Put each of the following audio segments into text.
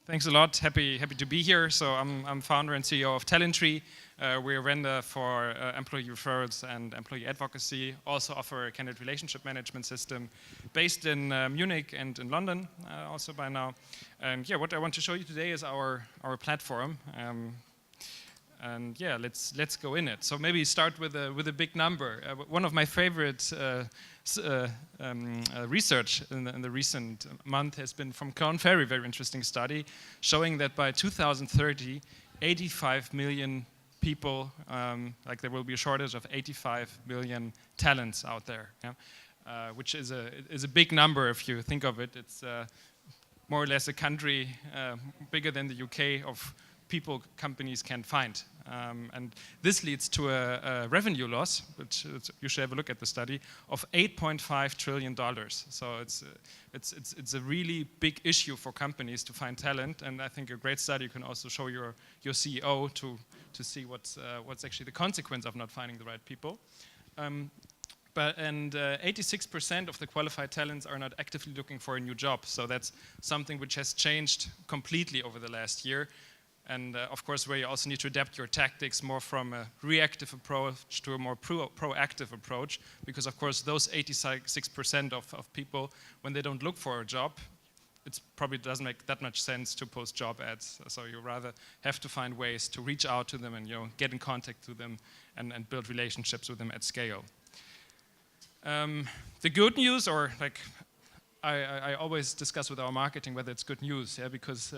Thanks a lot. Happy to be here. So I'm founder and CEO of Talentry. We're a vendor for employee referrals and employee advocacy. Also offer a candidate relationship management system based in Munich and in London also by now. And yeah, what I want to show you today is our platform. And yeah, let's go in it. So maybe start with a big number. One of my favorite research in the recent month has been from Korn Ferry, very interesting study, showing that by 2030, 85 million people, like there will be a shortage of 85 million talents out there, yeah? Which is a big number if you think of it. It's more or less a country bigger than the UK of people companies can find. And this leads to a revenue loss, which you should have a look at the study, of $8.5 trillion. So it's a really big issue for companies to find talent, and I think a great study can also show your CEO to see what's actually the consequence of not finding the right people. 86% of the qualified talents are not actively looking for a new job. So that's something which has changed completely over the last year. And of course, where you also need to adapt your tactics more from a reactive approach to a more proactive approach, because of course, those 86% of people, when they don't look for a job, it probably doesn't make that much sense to post job ads. So you rather have to find ways to reach out to them and get in contact with them and build relationships with them at scale. The good news, or like I always discuss with our marketing whether it's good news, yeah, because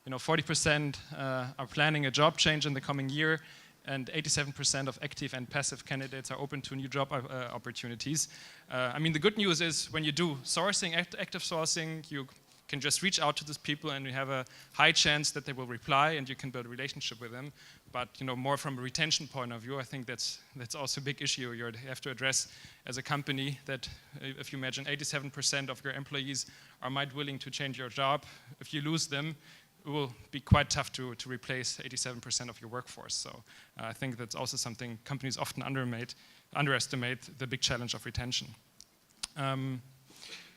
40% are planning a job change in the coming year, and 87% of active and passive candidates are open to new job opportunities. I mean, the good news is when you do sourcing, active sourcing, you can just reach out to these people and you have a high chance that they will reply and you can build a relationship with them. But more from a retention point of view, I think that's also a big issue you have to address as a company, that if you imagine 87% of your employees are willing to change your job, if you lose them, it will be quite tough to replace 87% of your workforce. So I think that's also something companies often underestimate, the big challenge of retention.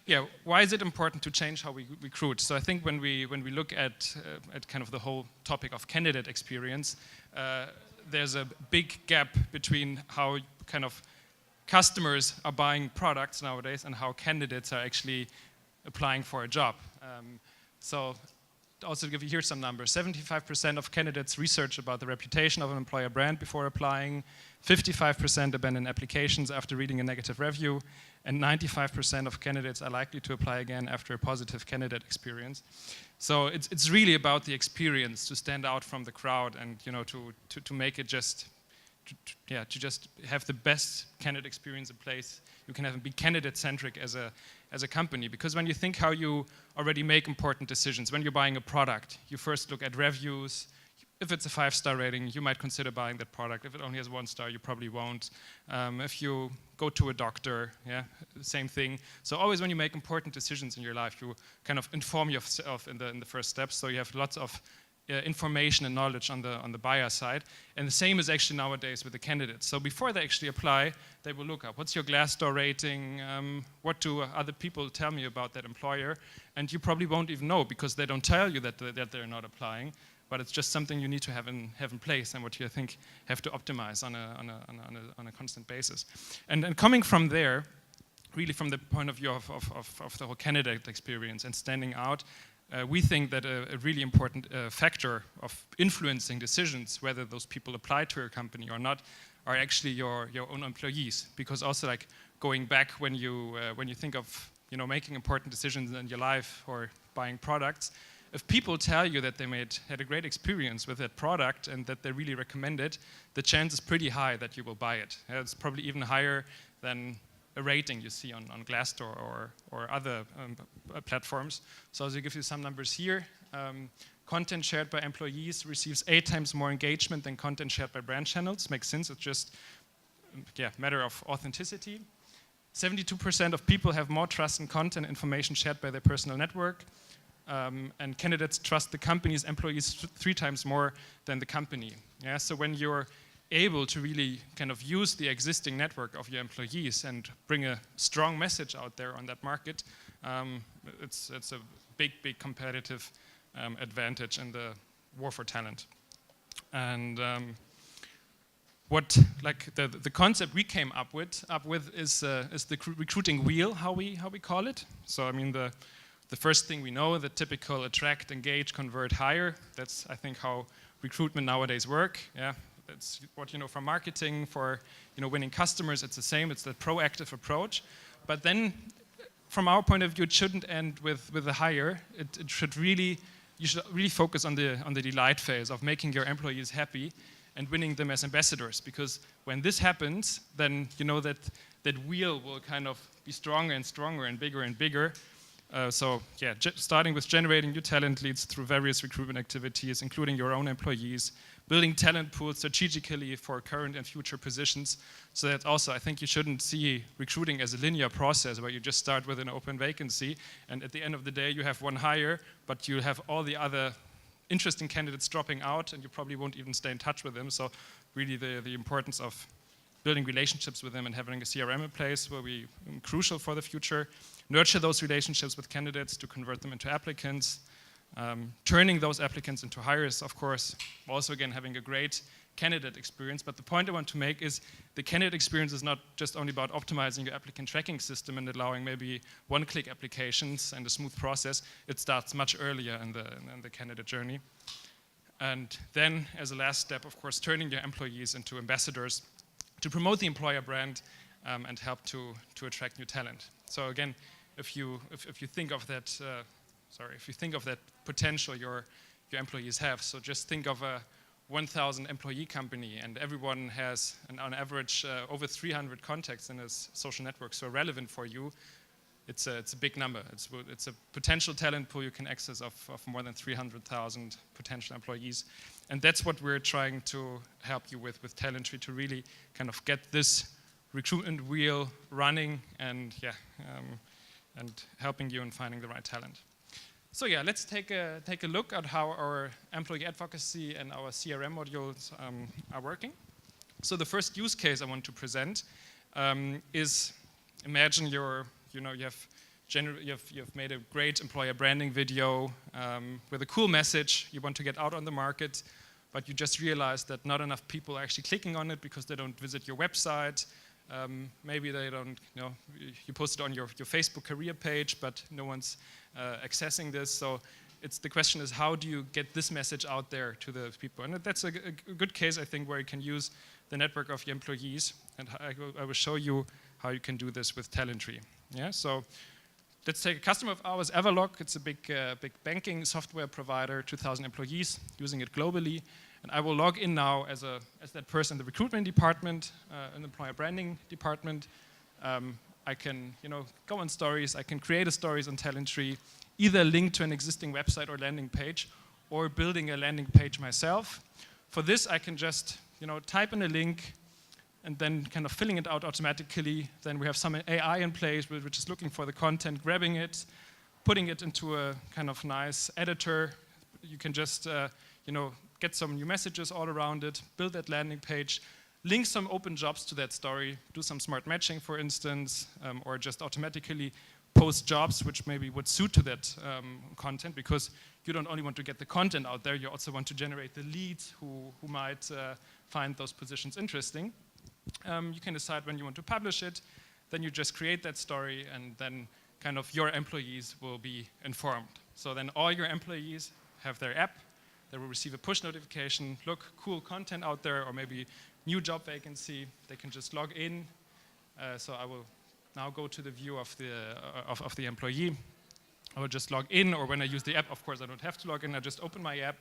Yeah, why is it important to change how we recruit? So I think when we look at kind of the whole topic of candidate experience, there's a big gap between how kind of customers are buying products nowadays and how candidates are actually applying for a job. So also to give you here some numbers, 75% of candidates research about the reputation of an employer brand before applying, 55% abandon applications after reading a negative review, and 95% of candidates are likely to apply again after a positive candidate experience. So it's really about the experience, to stand out from the crowd and to make it just to just have the best candidate experience in place. You can have it be candidate-centric as a company, because when you think how you already make important decisions, when you're buying a product, you first look at reviews. If it's a 5-star rating, you might consider buying that product. If it only has 1 star, you probably won't. If you go to a doctor, yeah, same thing. So always when you make important decisions in your life, you kind of inform yourself in the first steps. So you have lots of information and knowledge on the buyer side. And the same is actually nowadays with the candidates. So before they actually apply, they will look up, what's your Glassdoor rating? What do other people tell me about that employer? And you probably won't even know, because they don't tell you that they're not applying. But it's just something you need to have in place, and what you, I think, have to optimize on a constant basis. And coming from there, really from the point of view of the whole candidate experience and standing out, we think that a really important factor of influencing decisions, whether those people apply to your company or not, are actually your own employees. Because also, like, going back when you think of making important decisions in your life or buying products, if people tell you that they had a great experience with that product and that they really recommend it, the chance is pretty high that you will buy it. It's probably even higher than a rating you see on Glassdoor or other platforms. So as I give you some numbers here, content shared by employees receives 8 times more engagement than content shared by brand channels. Makes sense, it's just a matter of authenticity. 72% of people have more trust in content information shared by their personal network. And candidates trust the company's employees 3 times more than the company. Yeah? So when you're able to really kind of use the existing network of your employees and bring a strong message out there on that market, it's a big competitive advantage in the war for talent. And what like the concept we came up with is the recruiting wheel, how we call it. So I mean the first thing we know, the typical attract, engage, convert, hire. That's I think how recruitment nowadays work. Yeah, that's what you know from marketing, for winning customers. It's the same. It's the proactive approach. But then, from our point of view, it shouldn't end with the hire. It should really you should really focus on the delight phase of making your employees happy and winning them as ambassadors, because when this happens, then you know that wheel will kind of be stronger and stronger and bigger. So yeah, starting with generating new talent leads through various recruitment activities, including your own employees, building talent pools strategically for current and future positions. So that also, I think you shouldn't see recruiting as a linear process where you just start with an open vacancy and at the end of the day you have one hire, but you have all the other interesting candidates dropping out and you probably won't even stay in touch with them. So really the importance of building relationships with them and having a CRM in place will be crucial for the future. Nurture those relationships with candidates to convert them into applicants. Turning those applicants into hires, of course, also again having a great candidate experience. But the point I want to make is the candidate experience is not just only about optimizing your applicant tracking system and allowing maybe one-click applications and a smooth process. It starts much earlier in the candidate journey. And then, as a last step, of course, turning your employees into ambassadors to promote the employer brand and help to attract new talent. So again, if you think of that, if you think of that potential your employees have, so just think of a 1,000 employee company and everyone has, on average, over 300 contacts in his social network, so relevant for you. It's a big number. It's a potential talent pool you can access of more than 300,000 potential employees. And that's what we're trying to help you with Talentry, to really kind of get this recruitment wheel running and and helping you in finding the right talent. So yeah, let's take a look at how our employee advocacy and our CRM modules are working. So the first use case I want to present is, imagine you have made a great employer branding video with a cool message. You want to get out on the market, but you just realized that not enough people are actually clicking on it because they don't visit your website. Maybe they don't, you posted on your Facebook career page, but no one's accessing this. So the question is, how do you get this message out there to the people? And that's a good case, I think, where you can use the network of your employees. And I will show you how you can do this with Talentry. Yeah, so let's take a customer of ours, Everlog. It's a big banking software provider, 2,000 employees using it globally. And I will log in now as that person in the recruitment department, an employer branding department. I can go on stories. I can create stories on Talentry, either link to an existing website or landing page, or building a landing page myself. For this, I can just type in a link and then kind of filling it out automatically. Then we have some AI in place which is looking for the content, grabbing it, putting it into a kind of nice editor. You can just get some new messages all around it, build that landing page, link some open jobs to that story, do some smart matching, for instance, or just automatically post jobs which maybe would suit to that content, because you don't only want to get the content out there, you also want to generate the leads who might find those positions interesting. You can decide when you want to publish it, then you just create that story, and then kind of your employees will be informed. So then all your employees have their app. They will receive a push notification, look, cool content out there, or maybe new job vacancy. They can just log in. So I will now go to the view of the employee. I will just log in, or when I use the app, of course, I don't have to log in. I just open my app.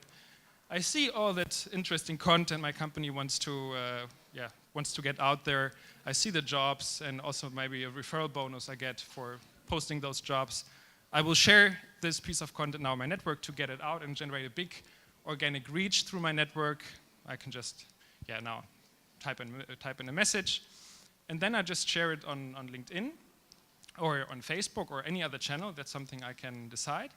I see all that interesting content my company wants to get out there. I see the jobs and also maybe a referral bonus I get for posting those jobs. I will share this piece of content now in my network to get it out and generate a big organic reach through my network. I can just now type in a message, and then I just share it on LinkedIn or on Facebook or any other channel. That's something I can decide.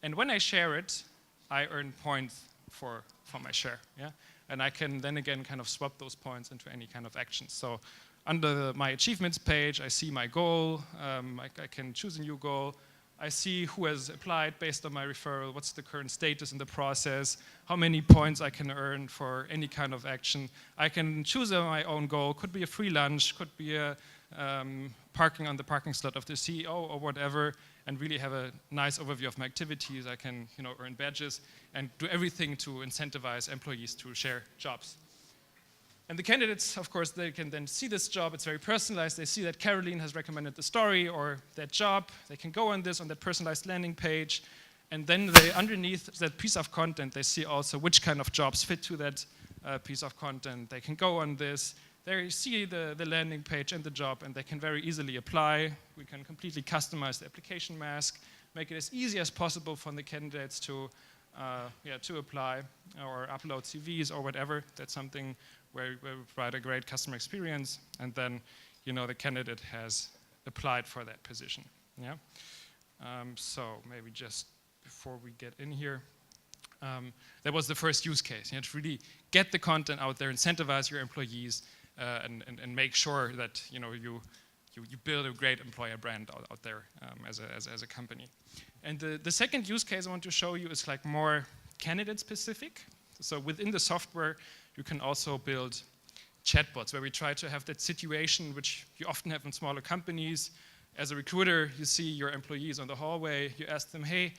And when I share it, I earn points for my share. Yeah, and I can then again kind of swap those points into any kind of actions. So under my achievements page, I see my goal. I can choose a new goal. I see who has applied based on my referral, what's the current status in the process, how many points I can earn for any kind of action. I can choose my own goal, could be a free lunch, could be a parking on the parking slot of the CEO or whatever, and really have a nice overview of my activities. I can earn badges and do everything to incentivize employees to share jobs. And the candidates, of course, they can then see this job. It's very personalized. They see that Caroline has recommended the story or that job. They can go on that personalized landing page. And then underneath that piece of content, they see also which kind of jobs fit to that piece of content. They can go on this. They see the landing page and the job, and they can very easily apply. We can completely customize the application mask, make it as easy as possible for the candidates to apply or upload CVs or whatever. That's something where we provide a great customer experience, and then the candidate has applied for that position. Yeah. So maybe just before we get in here, that was the first use case. You have to really get the content out there, incentivize your employees, and make sure that you build a great employer brand out there as a company. And the second use case I want to show you is like more candidate specific. So within the software, you can also build chatbots where we try to have that situation which you often have in smaller companies. As a recruiter, you see your employees on the hallway, you ask them, hey,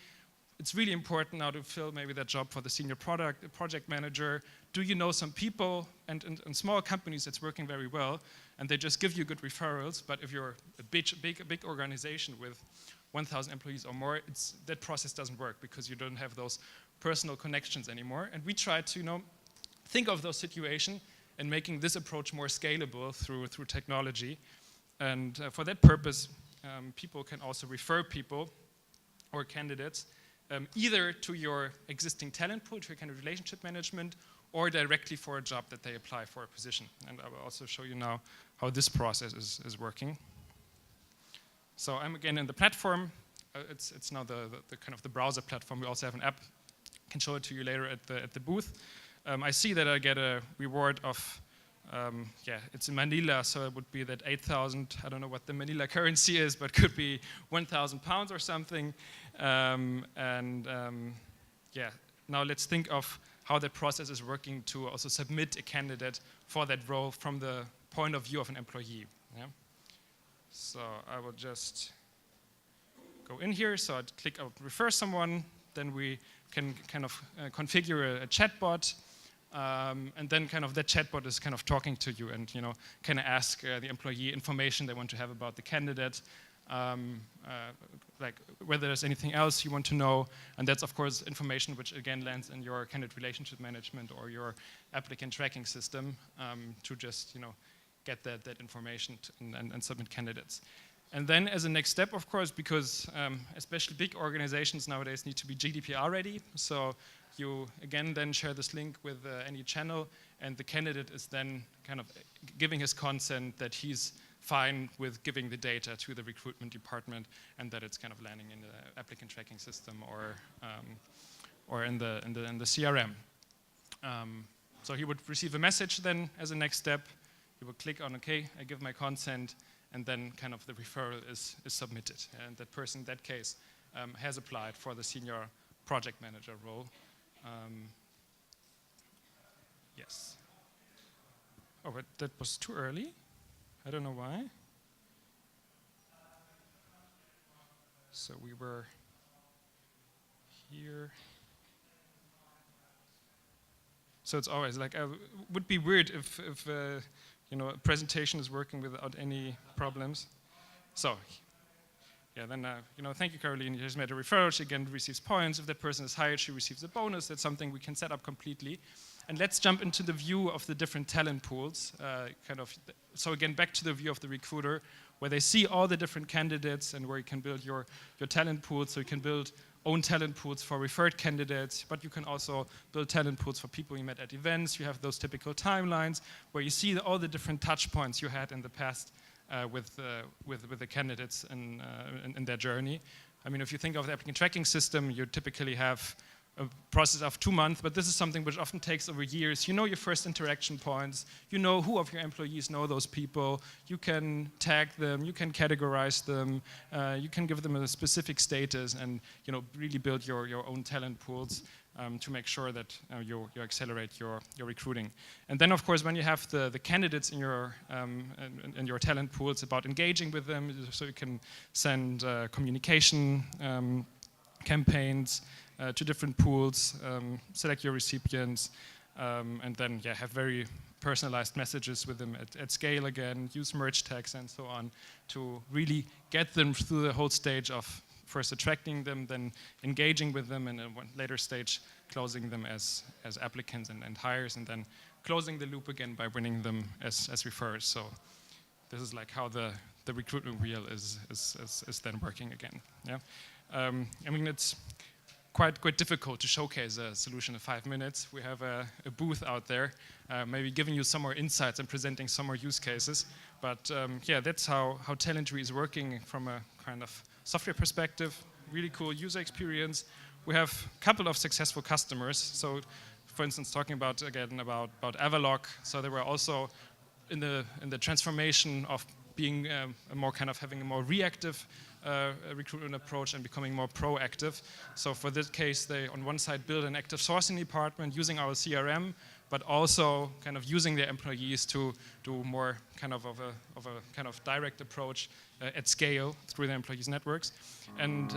it's really important now to fill maybe that job for the senior project manager. Do you know some people? And in small companies, it's working very well, and they just give you good referrals. But if you're a big organization with 1,000 employees or more, that process doesn't work because you don't have those personal connections anymore. And we try to think of those situations and making this approach more scalable through technology. And for that purpose, people can also refer people or candidates either to your existing talent pool, to your kind of relationship management, or directly for a job that they apply for a position. And I will also show you now how this process is working. So I'm again in the platform. It's now the kind of the browser platform. We also have an app. I can show it to you later at the booth. I see that I get a reward of, it's in Manila, so it would be that 8,000, I don't know what the Manila currency is, but could be 1,000 pounds or something. Now let's think of how that process is working to also submit a candidate for that role from the point of view of an employee. Yeah? So I will just go in here. So I'd click refer someone, then we can kind of configure a chatbot, and then kind of that chatbot is kind of talking to you and kind of ask the employee information they want to have about the candidate, like whether there's anything else you want to know, and that's of course information which again lands in your candidate relationship management or your applicant tracking system to just get that information and submit candidates. And then as a next step, of course, because especially big organizations nowadays need to be GDPR ready, so you again then share this link with any channel, and the candidate is then kind of giving his consent that he's fine with giving the data to the recruitment department and that it's kind of landing in the applicant tracking system or in the CRM. So he would receive a message then as a next step. He would click on OK, I give my consent, and then kind of the referral is submitted. And that person in that case has applied for the senior project manager role. Yes. Oh, but that was too early. I don't know why. So we were here. So it's always like, it would be weird if a presentation is working without any problems. So, yeah, then, thank you, Caroline. You just made a referral. She again receives points. If that person is hired, she receives a bonus. That's something we can set up completely. And let's jump into the view of the different talent pools. So again, back to the view of the recruiter, where they see all the different candidates and where you can build your talent pools. So you can build own talent pools for referred candidates, but you can also build talent pools for people you met at events. You have those typical timelines where you see all the different touch points you had in the past with the candidates in their journey. I mean, if you think of the applicant tracking system, you typically have a process of 2 months, but this is something which often takes over years. You know your first interaction points, you know who of your employees know those people, you can tag them, you can categorize them, you can give them a specific status, and really build your own talent pools to make sure that you accelerate your recruiting. And then of course when you have the candidates in your talent pool, it's about engaging with them, so you can send communication campaigns to different pools, select your recipients, and then have very personalized messages with them at scale again, use merge tags and so on to really get them through the whole stage of first attracting them, then engaging with them, and at one later stage closing them as applicants and hires, and then closing the loop again by winning them as referrers. So this is like how the recruitment wheel is then working again. Yeah, I mean it's quite difficult to showcase a solution in 5 minutes. We have a booth out there, maybe giving you some more insights and presenting some more use cases. But that's how Talentry is working from a kind of software perspective. Really cool user experience. We have a couple of successful customers. So, for instance, talking about Avaloq. So they were also in the transformation of being having a more reactive recruitment approach and becoming more proactive. So for this case, they on one side build an active sourcing department using our CRM, but also kind of using their employees to do more kind of a direct approach at scale through their employees' networks. And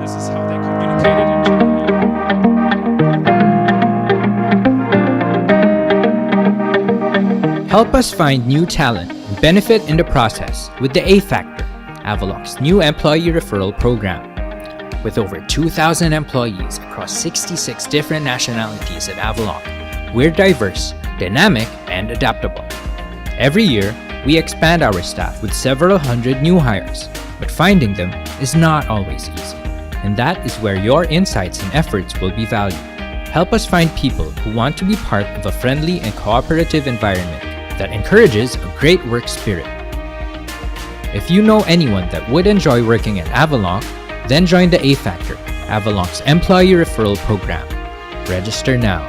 this is how they communicated internally. Help us find new talent and benefit in the process with the A Factor, Avaloq's new employee referral program. With over 2,000 employees across 66 different nationalities at Avaloq, we're diverse, dynamic, and adaptable. Every year, we expand our staff with several hundred new hires, but finding them is not always easy. And that is where your insights and efforts will be valued. Help us find people who want to be part of a friendly and cooperative environment that encourages a great work spirit. If you know anyone that would enjoy working at Avaloq, then join the A Factor, Avaloq's employee referral program. Register now.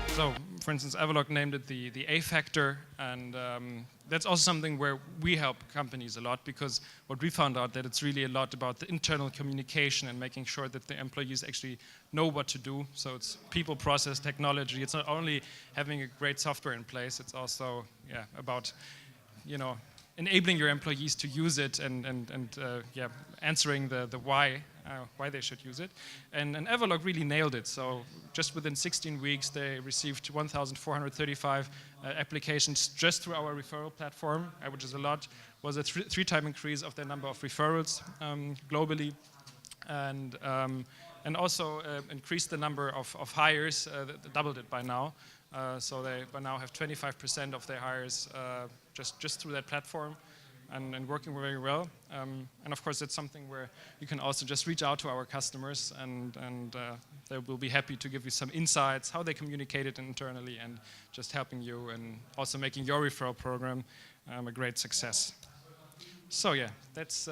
So, for instance, Avaloq named it the A Factor, and that's also something where we help companies a lot, because what we found out that it's really a lot about the internal communication and making sure that the employees actually know what to do. So it's people, process, technology. It's not only having a great software in place, it's also about enabling your employees to use it and answering the why they should use it. And Avaloq really nailed it. So just within 16 weeks, they received 1,435 applications just through our referral platform, which is a lot. Was a three-time increase of their number of referrals globally, and also increased the number of hires, doubled it by now. So they by now have 25% of their hires just through that platform, and working very well. And of course, that's something where you can also just reach out to our customers, and they will be happy to give you some insights, how they communicate it internally, and just helping you and also making your referral program a great success. So yeah, that's